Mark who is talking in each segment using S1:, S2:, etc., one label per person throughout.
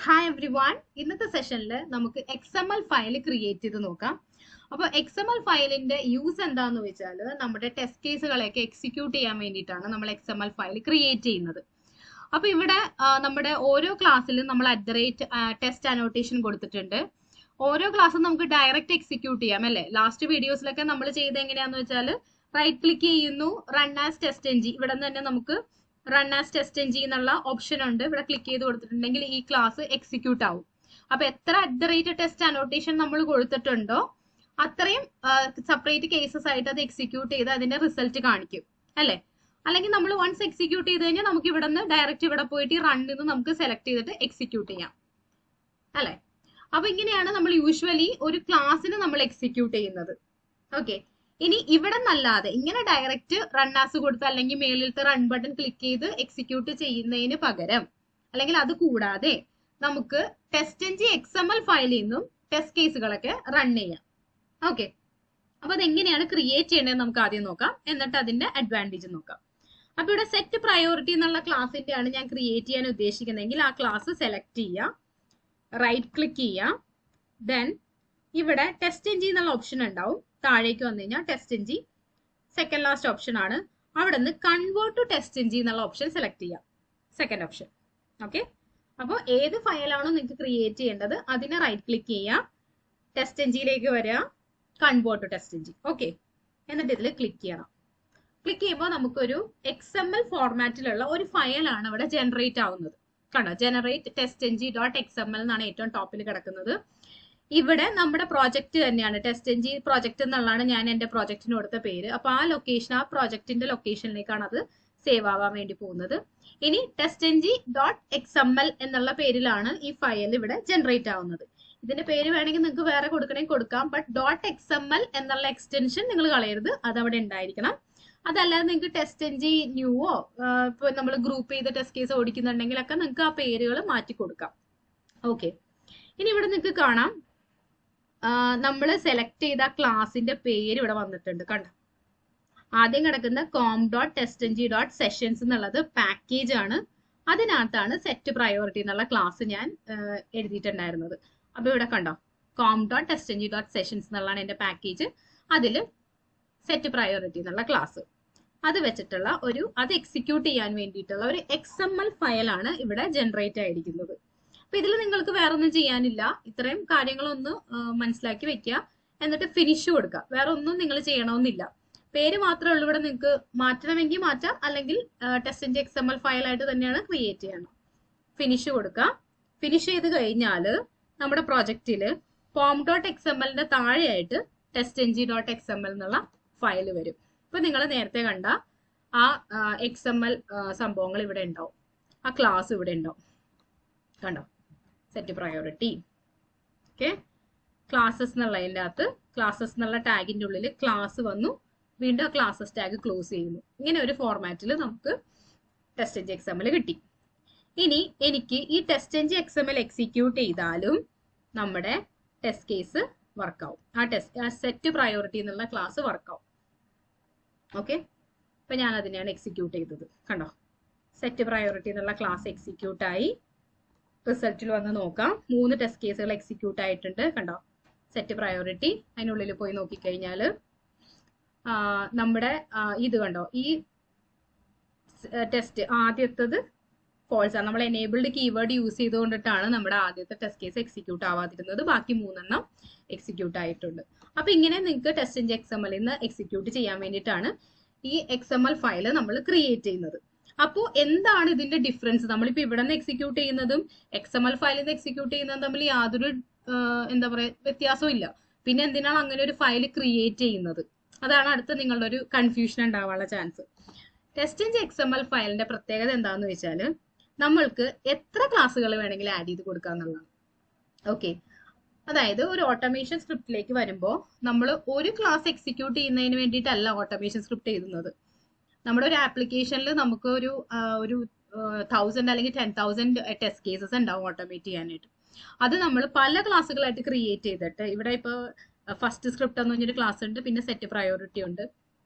S1: Hi everyone. ഇന്നത്തെ സെഷനിൽ നമുക്ക് XML ഫയൽ ക്രിയേറ്റ് ചെയ്ത് നോക്കാം. അപ്പോൾ XML ഫയലിന്റെ യൂസ് എന്താണെന്ന് വെച്ചാൽ നമ്മുടെ ടെസ്റ്റ് കേസുകളെയൊക്കെ എക്സിക്യൂട്ട് ചെയ്യാൻ വേണ്ടിയിട്ടാണ് നമ്മൾ XML ഫയൽ ക്രിയേറ്റ് ചെയ്യുന്നത്. അപ്പോൾ ഇവിടെ നമ്മുടെ ഓരോ ക്ലാസ്സിലും നമ്മൾ ടെസ്റ്റ് അനോട്ടേഷൻ കൊടുത്തിട്ടുണ്ട്. ഓരോ ക്ലാസ്സും നമുക്ക് ഡയറക്റ്റ് എക്സിക്യൂട്ട് ചെയ്യാം അല്ലേ? ലാസ്റ്റ് വീഡിയോസിലൊക്കെ നമ്മൾ ചെയ്ത് എങ്ങനെയാന്ന് വെച്ചാൽ റൈറ്റ് ക്ലിക്ക് ചെയ്യുന്നു, റൺ ആസ് TestNG. ഇവിടെ നിന്ന് തന്നെ നമുക്ക് റൺ ആസ് TestNG എന്നുള്ള ഓപ്ഷൻ ഉണ്ട്. ഇവിടെ ക്ലിക്ക് ചെയ്ത് കൊടുത്തിട്ടുണ്ടെങ്കിൽ ഈ ക്ലാസ് എക്സിക്യൂട്ട് ആവും. അപ്പൊ എത്ര ടെസ്റ്റ് അനോട്ടേഷൻ നമ്മൾ കൊടുത്തിട്ടുണ്ടോ അത്രയും സെപ്പറേറ്റ് കേസസ് ആയിട്ട് അത് എക്സിക്യൂട്ട് ചെയ്ത് അതിന്റെ റിസൾട്ട് കാണിക്കും അല്ലെ? അല്ലെങ്കിൽ നമ്മൾ വൺസ് എക്സിക്യൂട്ട് ചെയ്ത് കഴിഞ്ഞാൽ നമുക്ക് ഇവിടെ നിന്ന് ഡയറക്റ്റ് ഇവിടെ പോയിട്ട് ഈ റണ്ണിൽ നിന്ന് നമുക്ക് സെലക്ട് ചെയ്തിട്ട് എക്സിക്യൂട്ട് ചെയ്യാം അല്ലെ? അപ്പൊ ഇങ്ങനെയാണ് നമ്മൾ യൂഷ്വലി ഒരു ക്ലാസ്സിന് നമ്മൾ എക്സിക്യൂട്ട് ചെയ്യുന്നത്. ഓക്കെ, ഇനി ഇവിടെ നല്ലാതെ ഇങ്ങനെ ഡയറക്റ്റ് റൺ ആസ് കൊടുത്ത് അല്ലെങ്കിൽ മേളിലത്തെ റൺ ബട്ടൺ ക്ലിക്ക് ചെയ്ത് എക്സിക്യൂട്ട് ചെയ്യുന്നതിന് പകരം അല്ലെങ്കിൽ അത് കൂടാതെ നമുക്ക് TestNG XML ഫയലിൽ നിന്നും ടെസ്റ്റ് കേസുകളൊക്കെ റൺ ചെയ്യാം. ഓക്കെ, അപ്പൊ അതെങ്ങനെയാണ് ക്രിയേറ്റ് ചെയ്യേണ്ടത് നമുക്ക് ആദ്യം നോക്കാം, എന്നിട്ട് അതിന്റെ അഡ്വാൻറ്റേജ് നോക്കാം. അപ്പൊ ഇവിടെ സെറ്റ് പ്രയോറിറ്റി എന്നുള്ള ക്ലാസിന്റെ ആണ് ഞാൻ ക്രിയേറ്റ് ചെയ്യാൻ ഉദ്ദേശിക്കുന്നതെങ്കിൽ ആ ക്ലാസ് സെലക്ട് ചെയ്യുക, റൈറ്റ് ക്ലിക്ക് ചെയ്യുക, ദെൻ ഇവിടെ TestNG എന്നുള്ള ഓപ്ഷൻ ഉണ്ടാവും. താഴേക്ക് വന്നു കഴിഞ്ഞാൽ TestNG സെക്കൻഡ് ലാസ്റ്റ് ഓപ്ഷൻ ആണ്. അവിടെ നിന്ന് കൺവേർട്ട് ടു TestNG എന്നുള്ള ഓപ്ഷൻ സെലക്ട് ചെയ്യാം, സെക്കൻഡ് ഓപ്ഷൻ. ഓക്കെ, അപ്പോൾ ഏത് ഫയലാണോ നിങ്ങൾക്ക് ക്രിയേറ്റ് ചെയ്യേണ്ടത് അതിനെ റൈറ്റ് ക്ലിക്ക് ചെയ്യുക, TestNGയിലേക്ക് വരിക, കൺവേർട്ട് ടു TestNG. ഓക്കെ, എന്നിട്ട് ഇതിൽ ക്ലിക്ക് ചെയ്യണം. ക്ലിക്ക് ചെയ്യുമ്പോൾ നമുക്കൊരു XML ഫോർമാറ്റിലുള്ള ഒരു ഫയലാണ് ഇവിടെ ജനറേറ്റ് ആവുന്നത്. കണ്ടോ, ജനറേറ്റ് testng.xml എന്നാണ് ഏറ്റവും ടോപ്പിൽ കിടക്കുന്നത്. ഇവിടെ നമ്മുടെ പ്രോജക്റ്റ് തന്നെയാണ് TestNG പ്രോജക്റ്റ് എന്നുള്ളതാണ് ഞാൻ എന്റെ പ്രോജക്റ്റിന് കൊടുത്ത പേര്. അപ്പൊ ആ പ്രോജക്റ്റിന്റെ ലൊക്കേഷനിലേക്കാണ് അത് സേവ് ആവാൻ വേണ്ടി പോകുന്നത്. ഇനി testng.xml എന്നുള്ള പേരിലാണ് ഈ ഫയൽ ഇവിടെ ജനറേറ്റ് ആവുന്നത്. ഇതിന്റെ പേര് വേണമെങ്കിൽ നിങ്ങൾക്ക് വേറെ കൊടുക്കണമെങ്കിൽ കൊടുക്കാം, ബട്ട് .xml എന്നുള്ള എക്സ്റ്റൻഷൻ നിങ്ങൾ കളയരുത്, അത് അവിടെ ഉണ്ടായിരിക്കണം. അതല്ലാതെ നിങ്ങൾക്ക് TestNG ന്യൂവോ ഇപ്പൊ നമ്മൾ ഗ്രൂപ്പ് ചെയ്ത് ടെസ്റ്റ് കേസ് ഓടിക്കുന്നുണ്ടെങ്കിലൊക്കെ നിങ്ങൾക്ക് ആ പേരുകൾ മാറ്റി കൊടുക്കാം. ഓക്കെ, ഇനി ഇവിടെ നിങ്ങൾക്ക് കാണാം നമ്മൾ സെലക്ട് ചെയ്ത ക്ലാസിന്റെ പേര് ഇവിടെ വന്നിട്ടുണ്ട്. കണ്ടോ, ആദ്യം കിടക്കുന്ന com.testng.sessions എന്നുള്ളത് പാക്കേജ് ആണ്. അതിനകത്താണ് സെറ്റ് പ്രയോറിറ്റി എന്നുള്ള ക്ലാസ് ഞാൻ എഴുതിയിട്ടുണ്ടായിരുന്നത്. അപ്പൊ ഇവിടെ കണ്ടോ, com.testng.sessions എന്നുള്ളതാണ് എന്റെ പാക്കേജ്. അതിൽ സെറ്റ് പ്രയോറിറ്റി എന്നുള്ള ക്ലാസ് അത് വെച്ചിട്ടുള്ള അത് എക്സിക്യൂട്ട് ചെയ്യാൻ വേണ്ടിയിട്ടുള്ള ഒരു XML ഫയലാണ് ഇവിടെ ജനറേറ്റ് ആയിരിക്കുന്നത്. അപ്പൊ ഇതിൽ നിങ്ങൾക്ക് വേറെ ഒന്നും ചെയ്യാനില്ല, ഇത്രയും കാര്യങ്ങളൊന്ന് മനസ്സിലാക്കി വെക്കുക, എന്നിട്ട് ഫിനിഷ് കൊടുക്കുക. വേറെ ഒന്നും നിങ്ങൾ ചെയ്യണമെന്നില്ല, പേര് മാത്രമേ ഉള്ളൂ. ഇവിടെ നിങ്ങൾക്ക് മാറ്റണമെങ്കിൽ മാറ്റാം, അല്ലെങ്കിൽ TestNG XML ഫയലായിട്ട് തന്നെയാണ് ക്രിയേറ്റ് ചെയ്യണം. ഫിനിഷ് കൊടുക്കുക. ഫിനിഷ് ചെയ്ത് കഴിഞ്ഞാൽ നമ്മുടെ പ്രോജക്റ്റിൽ pom.xml താഴെയായിട്ട് testng.xml എന്നുള്ള ഫയൽ വരും. ഇപ്പൊ നിങ്ങൾ നേരത്തെ കണ്ട ആ XML സംഭവങ്ങൾ ഇവിടെ ഉണ്ടാവും, ആ ക്ലാസ് ഇവിടെ ഉണ്ടാവും. കണ്ടോ, സെറ്റ് പ്രയോറിറ്റി. ഓക്കെ, ക്ലാസ്സസ് എന്നുള്ളതിൻ്റെ അകത്ത് ക്ലാസ്സസ് എന്നുള്ള ടാഗിന്റെ ഉള്ളിൽ ക്ലാസ് വന്നു, വീണ്ടും ആ ക്ലാസ്സസ് ടാഗ് ക്ലോസ് ചെയ്യുന്നു. ഇങ്ങനെ ഒരു ഫോർമാറ്റിൽ നമുക്ക് TestNG XML കിട്ടി. ഇനി എനിക്ക് ഈ TestNG XML എക്സിക്യൂട്ട് ചെയ്താലും നമ്മുടെ ടെസ്റ്റ് കേസ് വർക്കാവും, ആ സെറ്റ് പ്രയോറിറ്റി എന്നുള്ള ക്ലാസ് വർക്കാവും. ഓക്കെ, അപ്പൊ ഞാൻ അതിനെയാണ് എക്സിക്യൂട്ട് ചെയ്തത്. കണ്ടോ, സെറ്റ് പ്രയോറിറ്റി എന്നുള്ള ക്ലാസ് എക്സിക്യൂട്ട് ആയി. റിസൾട്ടിൽ വന്ന് നോക്കാം, 3 ടെസ്റ്റ് കേസുകൾ എക്സിക്യൂട്ട് ആയിട്ടുണ്ട്. കണ്ടോ, സെറ്റ് പ്രയോറിറ്റി. അതിനുള്ളിൽ പോയി നോക്കിക്കഴിഞ്ഞാൽ നമ്മുടെ ഇത് കണ്ടോ, ഈ ടെസ്റ്റ് ആദ്യത്തത് ഫോൾസ് ആണ്. നമ്മൾ എനേബിൾഡ് കീവേഡ് യൂസ് ചെയ്തുകൊണ്ടിട്ടാണ് നമ്മുടെ ആദ്യത്തെ ടെസ്റ്റ് കേസ് എക്സിക്യൂട്ട് ആവാതിരുന്നത്. ബാക്കി 3 എക്സിക്യൂട്ട് ആയിട്ടുണ്ട്. അപ്പൊ ഇങ്ങനെ നിങ്ങൾക്ക് TestNG XML നിന്ന് എക്സിക്യൂട്ട് ചെയ്യാൻ വേണ്ടിയിട്ടാണ് ഈ XML ഫയൽ നമ്മൾ ക്രിയേറ്റ് ചെയ്യുന്നത്. അപ്പോൾ എന്താണ് ഇതിന്റെ ഡിഫറൻസ്? നമ്മളിപ്പോ ഇവിടെ നിന്ന് എക്സിക്യൂട്ട് ചെയ്യുന്നതും XML ഫയലിൽ നിന്ന് എക്സിക്യൂട്ട് ചെയ്യുന്നതും തമ്മിൽ യാതൊരു എന്താ പറയുക വ്യത്യാസവും ഇല്ല. പിന്നെ എന്തിനാണ് അങ്ങനെ ഒരു ഫയൽ ക്രിയേറ്റ് ചെയ്യുന്നത്? അതാണ് അടുത്ത നിങ്ങളുടെ ഒരു കൺഫ്യൂഷൻ ഉണ്ടാവാനുള്ള ചാൻസ്. TestNG XML ഫയലിന്റെ പ്രത്യേകത എന്താണെന്ന് വെച്ചാൽ നമ്മൾക്ക് എത്ര ക്ലാസ്സുകൾ വേണമെങ്കിലും ആഡ് ചെയ്ത് കൊടുക്കുക എന്നുള്ളതാണ്. ഓക്കെ, അതായത് ഒരു ഓട്ടോമേഷൻ സ്ക്രിപ്റ്റിലേക്ക് വരുമ്പോൾ നമ്മൾ ഒരു ക്ലാസ് എക്സിക്യൂട്ട് ചെയ്യുന്നതിന് വേണ്ടിയിട്ടല്ല ഓട്ടോമേഷൻ സ്ക്രിപ്റ്റ് എഴുതുന്നത്. നമ്മുടെ ഒരു ആപ്ലിക്കേഷനിൽ നമുക്ക് ഒരു 1000 അല്ലെങ്കിൽ 10,000 ടെസ്റ്റ് കേസസ് ഉണ്ടാവും ഓട്ടോമേറ്റ് ചെയ്യാനായിട്ട്. അത് നമ്മൾ പല ക്ലാസ്സുകളായിട്ട് ക്രിയേറ്റ് ചെയ്തിട്ട്, ഇവിടെ ഇപ്പോൾ ഫസ്റ്റ് സ്ക്രിപ്റ്റ് എന്ന് പറഞ്ഞൊരു ക്ലാസ് ഉണ്ട്, പിന്നെ സെറ്റ് പ്രയോറിറ്റി ഉണ്ട്,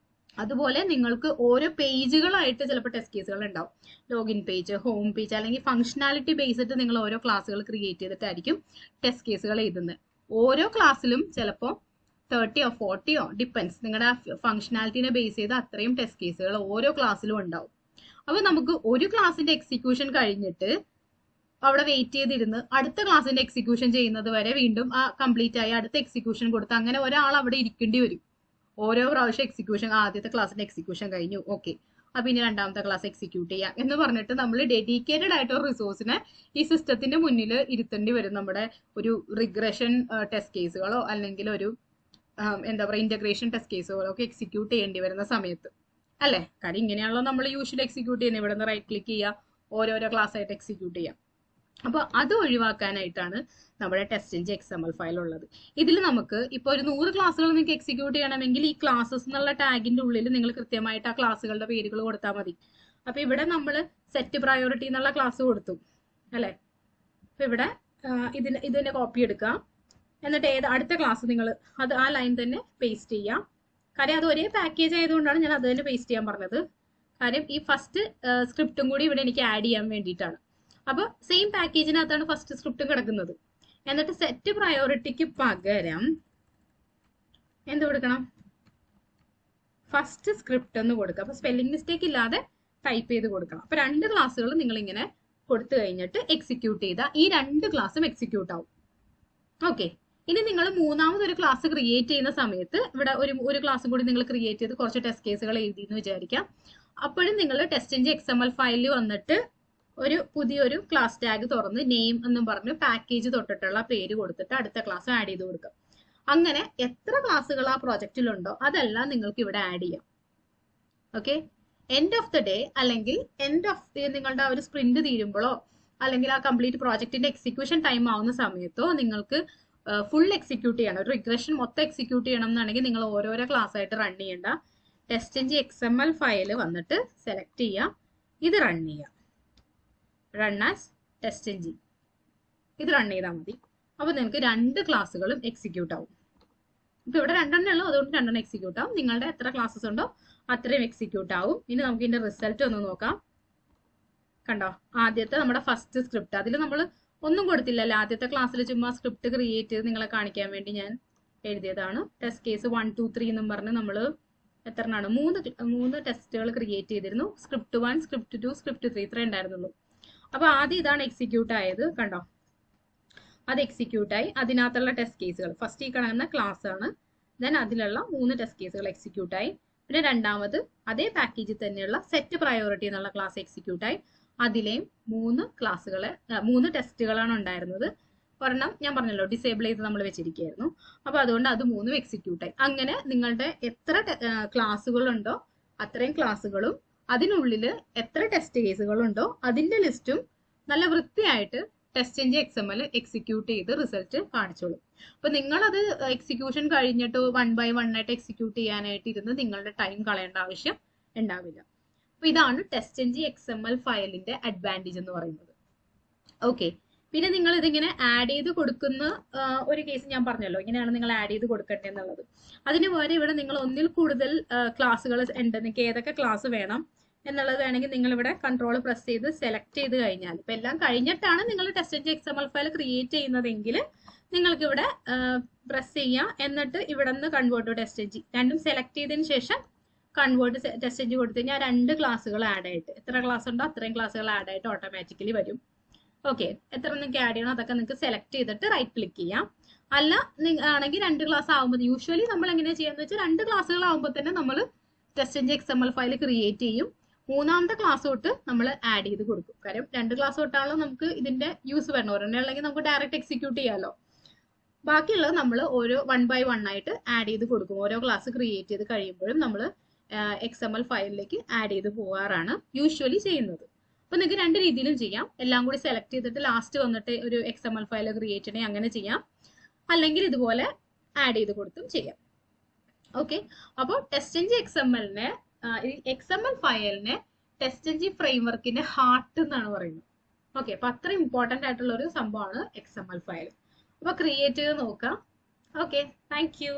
S1: അതുപോലെ നിങ്ങൾക്ക് ഓരോ പേജുകളായിട്ട് ചിലപ്പോൾ ടെസ്റ്റ് കേസുകൾ ഉണ്ടാവും. ലോഗിൻ പേജ്, ഹോം പേജ്, അല്ലെങ്കിൽ ഫംഗ്ഷനാലിറ്റി ബേസ്ഡ് നിങ്ങൾ ഓരോ ക്ലാസ്സുകൾ ക്രിയേറ്റ് ചെയ്തിട്ടായിരിക്കും ടെസ്റ്റ് കേസുകൾ എഴുതുന്നത്. ഓരോ ക്ലാസ്സിലും ചിലപ്പോൾ 30 or 40 ഡിപ്പെൻസ്, നിങ്ങളുടെ ഫംഗ്ഷനാലിറ്റിനെ ബേസ് ചെയ്ത് അത്രയും ടെസ്റ്റ് കേസുകൾ ഓരോ ക്ലാസ്സിലും ഉണ്ടാവും. അപ്പൊ നമുക്ക് ഒരു ക്ലാസ്സിന്റെ എക്സിക്യൂഷൻ കഴിഞ്ഞിട്ട് അവിടെ വെയിറ്റ് ചെയ്തിരുന്ന് അടുത്ത ക്ലാസ്സിന്റെ എക്സിക്യൂഷൻ ചെയ്യുന്നത് വരെ വീണ്ടും ആ കംപ്ലീറ്റ് ആയി അടുത്ത എക്സിക്യൂഷൻ കൊടുത്ത് അങ്ങനെ ഒരാൾ അവിടെ ഇരിക്കേണ്ടി വരും. ഓരോ പ്രാവശ്യം എക്സിക്യൂഷൻ, ആദ്യത്തെ ക്ലാസ്സിന്റെ എക്സിക്യൂഷൻ കഴിഞ്ഞു, ഓക്കെ, അപ്പൊ ഇനി രണ്ടാമത്തെ ക്ലാസ് എക്സിക്യൂട്ട് ചെയ്യാം എന്ന് പറഞ്ഞിട്ട് നമ്മൾ ഡെഡിക്കേറ്റഡ് ആയിട്ടൊരു റിസോഴ്സിനെ ഈ സിസ്റ്റത്തിന്റെ മുന്നിൽ ഇരുത്തേണ്ടി വരും. നമ്മുടെ ഒരു റിഗ്രഷൻ ടെസ്റ്റ് കേസുകളോ അല്ലെങ്കിൽ ഒരു എന്താ പറയുക ഇന്റഗ്രേഷൻ ടെസ്റ്റ് കേസുകളോ ഒക്കെ എക്സിക്യൂട്ട് ചെയ്യേണ്ടി വരുന്ന സമയത്ത്, അല്ലേ? കാര്യം ഇങ്ങനെയാണല്ലോ നമ്മൾ യൂഷ്വലി എക്സിക്യൂട്ട് ചെയ്യുന്നത്. ഇവിടെ നിന്ന് റൈറ്റ് ക്ലിക്ക് ചെയ്യുക, ഓരോരോ ക്ലാസ് ആയിട്ട് എക്സിക്യൂട്ട് ചെയ്യാം. അപ്പോൾ അത് ഒഴിവാക്കാനായിട്ടാണ് നമ്മുടെ TestNG XML ഫയൽ ഉള്ളത്. ഇതിൽ നമുക്ക് ഇപ്പോൾ ഒരു 100 ക്ലാസ്സുകൾ നിങ്ങൾക്ക് എക്സിക്യൂട്ട് ചെയ്യണമെങ്കിൽ ഈ ക്ലാസ്സസ് എന്നുള്ള ടാഗിന്റെ ഉള്ളിൽ നിങ്ങൾ കൃത്യമായിട്ട് ആ ക്ലാസ്സുകളുടെ പേരുകൾ കൊടുത്താൽ മതി. അപ്പൊ ഇവിടെ നമ്മൾ സെറ്റ് പ്രയോറിറ്റി എന്നുള്ള ക്ലാസ് കൊടുത്തു, അല്ലെ? അപ്പൊ ഇവിടെ ഇതിന്റെ കോപ്പി എടുക്കാം, എന്നിട്ട് അടുത്ത ക്ലാസ് നിങ്ങൾ അത് ആ ലൈൻ തന്നെ പേസ്റ്റ് ചെയ്യാം. കാര്യം അത് ഒരേ പാക്കേജ് ആയതുകൊണ്ടാണ് ഞാൻ അത് തന്നെ പേസ്റ്റ് ചെയ്യാൻ പറഞ്ഞത്. കാര്യം ഈ ഫസ്റ്റ് സ്ക്രിപ്റ്റും കൂടി ഇവിടെ എനിക്ക് ആഡ് ചെയ്യാൻ വേണ്ടിയിട്ടാണ്. അപ്പൊ സെയിം പാക്കേജിനകത്താണ് ഫസ്റ്റ് സ്ക്രിപ്റ്റ് കിടക്കുന്നത്. എന്നിട്ട് സെറ്റ് പ്രയോറിറ്റിക്ക് പകരം എന്ത് കൊടുക്കണം? ഫസ്റ്റ് സ്ക്രിപ്റ്റ് എന്ന് കൊടുക്കുക. അപ്പൊ സ്പെല്ലിംഗ് മിസ്റ്റേക്ക് ഇല്ലാതെ ടൈപ്പ് ചെയ്ത് കൊടുക്കണം. അപ്പൊ 2 ക്ലാസ്സുകൾ നിങ്ങൾ ഇങ്ങനെ കൊടുത്തു കഴിഞ്ഞിട്ട് എക്സിക്യൂട്ട് ചെയ്താൽ ഈ 2 ക്ലാസ്സും എക്സിക്യൂട്ട് ആവും. ഓക്കെ, ഇനി നിങ്ങൾ മൂന്നാമതൊരു ക്ലാസ് ക്രിയേറ്റ് ചെയ്യുന്ന സമയത്ത് ഇവിടെ ഒരു ക്ലാസ്സും കൂടി നിങ്ങൾ ക്രിയേറ്റ് ചെയ്ത് കുറച്ച് ടെസ്റ്റ് കേസുകൾ എഴുതി എന്ന് വിചാരിക്കാം. അപ്പോഴും നിങ്ങൾ TestNG XML ഫയലിൽ വന്നിട്ട് പുതിയൊരു ക്ലാസ് ടാഗ് തുറന്ന് നെയിം എന്നും പറഞ്ഞ് പാക്കേജ് തൊട്ടിട്ടുള്ള പേര് കൊടുത്തിട്ട് അടുത്ത ക്ലാസ് ആഡ് ചെയ്ത് കൊടുക്കുക. അങ്ങനെ എത്ര ക്ലാസ്സുകൾ ആ പ്രോജക്റ്റിലുണ്ടോ അതെല്ലാം നിങ്ങൾക്ക് ഇവിടെ ആഡ് ചെയ്യാം. Okay, end of the day അല്ലെങ്കിൽ എൻഡ് ഓഫ് നിങ്ങളുടെ ആ ഒരു സ്പ്രിന്റ് തീരുമ്പോഴോ അല്ലെങ്കിൽ ആ കംപ്ലീറ്റ് പ്രോജക്റ്റിന്റെ എക്സിക്യൂഷൻ ടൈം ആവുന്ന സമയത്തോ നിങ്ങൾക്ക് ഫുൾ എക്സിക്യൂട്ട് ചെയ്യണം, ഒരു റിഗ്രഷൻ മൊത്തം എക്സിക്യൂട്ട് ചെയ്യണം എന്നാണെങ്കിൽ നിങ്ങൾ ഓരോരോ ക്ലാസ് ആയിട്ട് റൺ ചെയ്യേണ്ട. TestNG XML ഫയൽ വന്നിട്ട് സെലക്ട് ചെയ്യുക, ഇത് റൺ ചെയ്യുക, റൺ ആസ് TestNG, ഇത് റൺ ചെയ്താൽ മതി. അപ്പൊ നിങ്ങൾക്ക് 2 ക്ലാസ്സുകളും എക്സിക്യൂട്ട് ആവും. ഇപ്പൊ ഇവിടെ 2 ഉള്ളൂ, അതുകൊണ്ട് 2 എക്സിക്യൂട്ട് ആവും. നിങ്ങളുടെ എത്ര ക്ലാസ്സസ് ഉണ്ടോ അത്രയും എക്സിക്യൂട്ട് ആവും. ഇനി നമുക്ക് ഇതിന്റെ റിസൾട്ട് ഒന്ന് നോക്കാം. കണ്ടോ, ആദ്യത്തെ നമ്മുടെ ഫസ്റ്റ് സ്ക്രിപ്റ്റ്, അതിൽ നമ്മൾ ഒന്നും കൊടുത്തില്ലല്ലോ. ആദ്യത്തെ ക്ലാസ്സിൽ ചുമ്മാ സ്ക്രിപ്റ്റ് ക്രിയേറ്റ് ചെയ്ത് നിങ്ങളെ കാണിക്കാൻ വേണ്ടി ഞാൻ എഴുതിയതാണ്. ടെസ്റ്റ് കേസ് 1, 2, 3 എന്നും പറഞ്ഞ് നമ്മൾ എത്രണ്ണാണ് 3 ടെസ്റ്റുകൾ ക്രിയേറ്റ് ചെയ്തിരുന്നു. സ്ക്രിപ്റ്റ് 1, സ്ക്രിപ്റ്റ് 2, സ്ക്രിപ്റ്റ് 3 ഇത്രേ ഉണ്ടായിരുന്നുള്ളൂ. അപ്പൊ ആദ്യം ഇതാണ് എക്സിക്യൂട്ട് ആയത്, കണ്ടോ, അത് എക്സിക്യൂട്ട് ആയി. അതിനകത്തുള്ള ടെസ്റ്റ് കേസുകൾ ഫസ്റ്റ് ഈ കാണുന്ന ക്ലാസ് ആണ്, ദെൻ അതിലുള്ള 3 ടെസ്റ്റ് കേസുകൾ എക്സിക്യൂട്ട് ആയി. പിന്നെ രണ്ടാമത് അതേ പാക്കേജിൽ തന്നെയുള്ള സെറ്റ് പ്രയോറിറ്റി എന്നുള്ള ക്ലാസ് എക്സിക്യൂട്ട് ആയി. അതിലെയും 3 ടെസ്റ്റുകളാണ് ഉണ്ടായിരുന്നത്. ഒരെണ്ണം ഞാൻ പറഞ്ഞല്ലോ ഡിസേബിൾ ചെയ്ത് നമ്മൾ വെച്ചിരിക്കുകയായിരുന്നു. അപ്പൊ അതുകൊണ്ട് അത് 3 എക്സിക്യൂട്ട് ആയി. അങ്ങനെ നിങ്ങളുടെ എത്ര ക്ലാസ്സുകളുണ്ടോ അത്രയും ക്ലാസ്സുകളും അതിനുള്ളിൽ എത്ര ടെസ്റ്റ് കേസുകളുണ്ടോ അതിന്റെ ലിസ്റ്റും നല്ല വൃത്തിയായിട്ട് TestNG XML എക്സിക്യൂട്ട് ചെയ്ത് റിസൾട്ട് കാണിച്ചോളൂ. അപ്പൊ നിങ്ങളത് എക്സിക്യൂഷൻ കഴിഞ്ഞിട്ട് 1 by 1 ആയിട്ട് എക്സിക്യൂട്ട് ചെയ്യാനായിട്ട് ഇരുന്ന് നിങ്ങളുടെ ടൈം കളയേണ്ട ആവശ്യം ഉണ്ടാവില്ല. അപ്പൊ ഇതാണ് TestNG XML ഫയലിന്റെ അഡ്വാൻറ്റേജ് എന്ന് പറയുന്നത്. ഓക്കെ, പിന്നെ നിങ്ങൾ ഇതിങ്ങനെ ആഡ് ചെയ്ത് കൊടുക്കുന്ന ഒരു കേസ് ഞാൻ പറഞ്ഞല്ലോ, ഇങ്ങനെയാണ് നിങ്ങൾ ആഡ് ചെയ്ത് കൊടുക്കേണ്ടത് എന്നുള്ളത്. അതിന് പകരം ഇവിടെ നിങ്ങൾ ഒന്നിൽ കൂടുതൽ ക്ലാസ്സുകൾ ഉണ്ട്, നിങ്ങൾക്ക് ഏതൊക്കെ ക്ലാസ് വേണം എന്നുള്ളത് വേണമെങ്കിൽ നിങ്ങൾ ഇവിടെ കൺട്രോൾ പ്രസ് ചെയ്ത് സെലക്ട് ചെയ്ത് കഴിഞ്ഞാൽ, ഇപ്പൊ എല്ലാം കഴിഞ്ഞിട്ടാണ് നിങ്ങൾ TestNG XML ഫയൽ ക്രിയേറ്റ് ചെയ്യുന്നതെങ്കിൽ നിങ്ങൾക്ക് ഇവിടെ പ്രസ് ചെയ്യാം. എന്നിട്ട് ഇവിടെ നിന്ന് കൺവേർട്ട് ടു TestNG രണ്ടും സെലക്ട് ചെയ്തതിന് ശേഷം കൺവേർട്ട് TestNG കൊടുത്തു കഴിഞ്ഞാൽ 2 ക്ലാസ്സുകൾ ആഡ് ആയിട്ട്, എത്ര ക്ലാസ് ഉണ്ടോ അത്രയും ക്ലാസ്സുകൾ ആഡ് ആയിട്ട് ഓട്ടോമാറ്റിക്കലി വരും. ഓക്കെ, എത്ര നിങ്ങൾക്ക് ആഡ് ചെയ്യണം അതൊക്കെ നിങ്ങൾക്ക് സെലക്ട് ചെയ്തിട്ട് റൈറ്റ് ക്ലിക്ക് ചെയ്യാം. അല്ല ആണെങ്കിൽ 2 ക്ലാസ് ആകുമ്പോൾ യൂഷ്വലി നമ്മൾ എങ്ങനെയാണ് ചെയ്യാന്ന് വെച്ചാൽ 2 ക്ലാസ്സുകൾ ആകുമ്പോൾ തന്നെ നമ്മൾ TestNG XML ഫയൽ ക്രിയേറ്റ് ചെയ്യും. 3ാമത്തെ ക്ലാസ് തൊട്ട് നമ്മൾ ആഡ് ചെയ്ത് കൊടുക്കും. കാര്യം 2 ക്ലാസ് തൊട്ടാണല്ലോ നമുക്ക് ഇതിന്റെ യൂസ് വരണം. ഒരെണ്ണം ഉണ്ടെങ്കിൽ നമുക്ക് ഡയറക്റ്റ് എക്സിക്യൂട്ട് ചെയ്യാമല്ലോ. ബാക്കിയുള്ളത് നമ്മൾ ഓരോ 1 by 1 ആയിട്ട് ആഡ് ചെയ്ത് കൊടുക്കും. ഓരോ ക്ലാസ് ക്രിയേറ്റ് ചെയ്ത് കഴിയുമ്പോഴും നമ്മൾ XML ഫയലിലേക്ക് ആഡ് ചെയ്ത് പോകാറാണ് യൂഷ്വലി ചെയ്യുന്നത്. അപ്പൊ നിങ്ങൾക്ക് 2 രീതിയിലും ചെയ്യാം. എല്ലാം കൂടി സെലക്ട് ചെയ്തിട്ട് ലാസ്റ്റ് വന്നിട്ട് ഒരു XML ഫയൽ ക്രിയേറ്റ് ചെയ്യണേ അങ്ങനെ ചെയ്യാം, അല്ലെങ്കിൽ ഇതുപോലെ ആഡ് ചെയ്ത് കൊടുത്തും ചെയ്യാം. ഓക്കെ, അപ്പോൾ TestNG XML-നെ XML ഫയലിനെ TestNG ഫ്രെയിംവർക്കിന്റെ ഹാർട്ട് എന്നാണ് പറയുന്നത്. ഓക്കെ, അപ്പൊ അത്ര ഇമ്പോർട്ടന്റ് ആയിട്ടുള്ള ഒരു സംഭവമാണ് XML ഫയൽ. അപ്പൊ ക്രിയേറ്റ് ചെയ്ത് നോക്കാം. Okay, thank you.